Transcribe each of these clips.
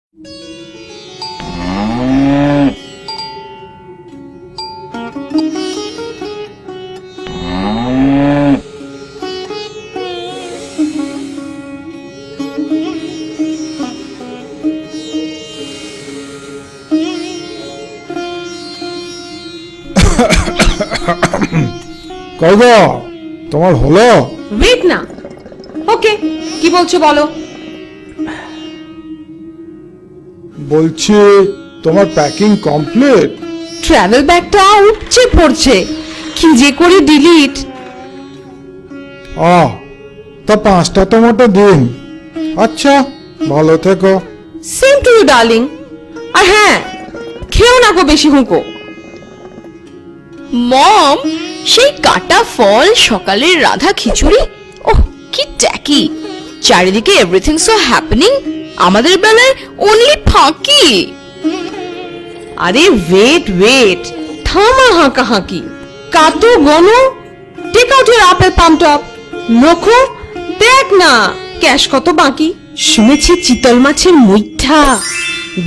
কইবা তোমার হলো? ওয়েট না, ওকে, কি বলছো বলো। বলছি তোমার প্যাকিং কমপ্লিট? ট্রাভেল ব্যাগটা উঠছে পড়ছে, কি যে করে ডিলিট। তা 5টা টমেটো দিন। আচ্ছা, ভালো থেকো। Same to you darling. আর হ্যাঁ, খেও না গো বেশি হুঁকো। মম, সেই কাটা ফল, সকালের রাধা খিচুড়ি, ওহ কি ট্যাকি। চারিদিকে এভরিথিং সো হ্যাপেনিং, আমাদের বেলায় অনলি ফাঁকি। আরে ওয়েট ওয়েট, থামা হাঁকা হাঁকি, কাটো গনো, take out your apple palm top, নখো দেখ না ক্যাশ কত বাকি। শুনেছি চিতল মাছের মুইঠা,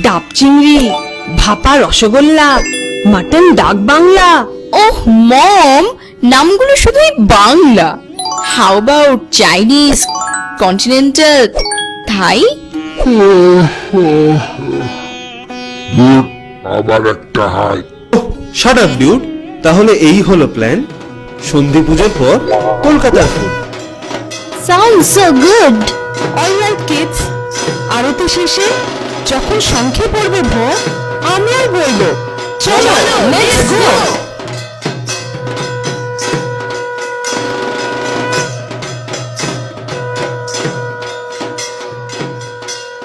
ডাব চিংড়ি, ভাপা রসগোল্লা, মাটন ডাক বাংলা। ওহ মম, নামগুলো শুধুই Bangla. How about Chinese, continental, Thai? আবার একটা হাই। Shut up ডিউড। তাহলে এই হলো প্ল্যান, সন্ধি পুজোর পর কলকাতার food. Sounds so good. Alright kids, আরতি শেষে যখন সংখ্যে পড়বে ভোর, আমি আর বলবো চলো লেটস গো।